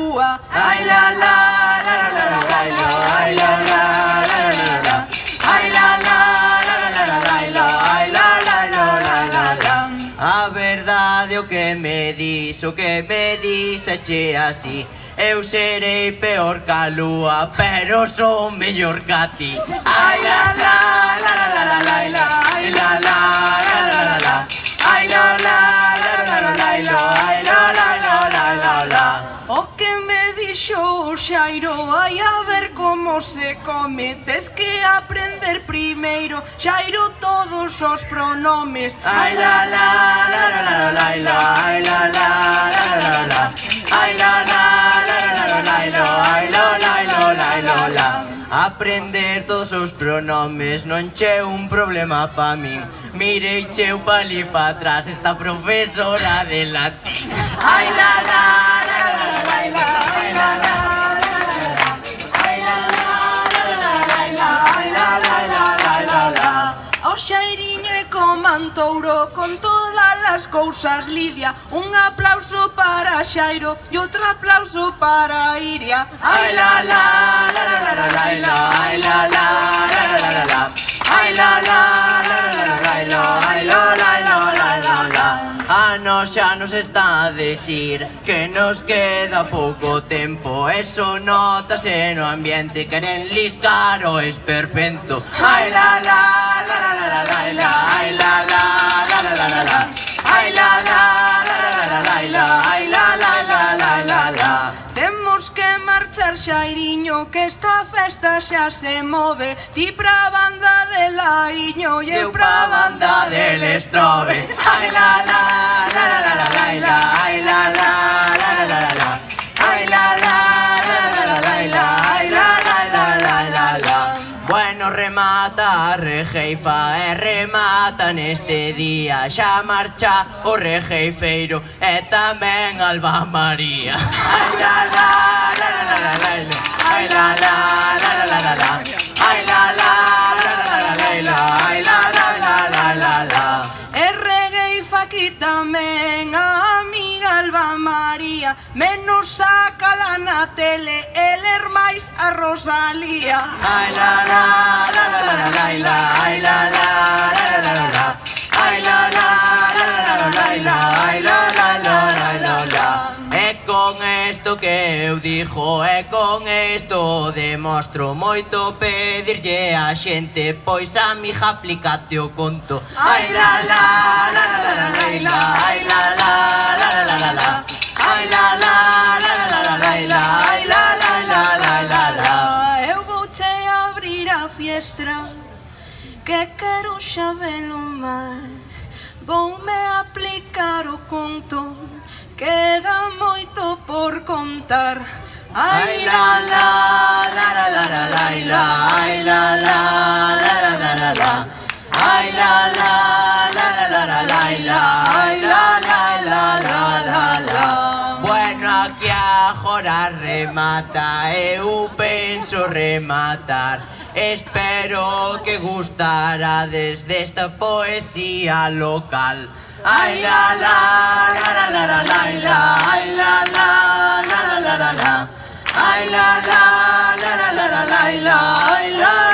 lúa. Ai la la la la la la la, ai la la la la la, ai la la la la la la, ai la la la la la. A verdade o que me dis eche así. Eu serei peor que a lúa, pero son mellor que a ti. Ai la la la la la la la la, ai la la la la la la, ai la la la la la la la, ai la la la la la la. O que me dixo o Xairo, vai a ver como se come. Tes que aprender primeiro, Xairo, todos os pronomes. Ai la la la la la la la, ai la la la la la la, ai la la la la la la la, ai la la la la la la. Aprender todos os pronomes non che un problema pa min. Mirei cheu pa ali pa atrás esta profesora de latín. Ai la la la la la la la, ai la la la la la, ai la la la la la la, ai la la la la la la. O Xairiño é comantouro con todas as cousas lidia. Un aplauso para Xairo e outro aplauso para Iria. Ai la la la la la la la la, ai la la la la la la la, ai la la la la la la la, ai la la la la la la. A nos xa nos está a decir que nos queda pouco tempo. Eso notase no ambiente, queren liscar o esperpento. Ai la la la la la la la, ai la la la la la la la, ai la la la la la la la, ai la la la la la la. Temos que marchar, Xairiño, que esta festa xa se move. Ti pra banda de Laiño e eu pra banda del Estrobe. Ai la la la la la la la, ai la la la la la la, ai la la la la la la la, ai la la la la la la. Bueno, remata Rejeifa e remata neste día. Xa marcha o rejeifeiro e tamén Alba María. Ai la la la la la la la, ai la la la la la la la, ai la la la la la la la, ai la la la la la la. E regueifa aquí tamén a amiga Alba María, menos a cala na tele, el er máis a Rosalía. Ai la la la la la la la, ai la la la la la la, ai la la la la la la la, ai la la la la la la. E con esto que eu dixo, e con esto demostro moito pedirlle a xente, pois amiga, aplícate o conto. Ai la la la la la la la, ai la la la la la la la, ai la la la la la la la, ai la la la la la la. Eu vouche abrir a fiestra, que quero xa velo máis. Voume aplicar o conto, queda moito por contar. Ai la la la la la la la la, ai la la la la la la la, ai la la la la la la la la, ai la la la la la la. Bueno, aquí agora remata, eu penso rematar. Espero que gustarades desta poesía local. Ai la la la la la la la la, ai la la la la la la la, ai la la la la la la la, ai la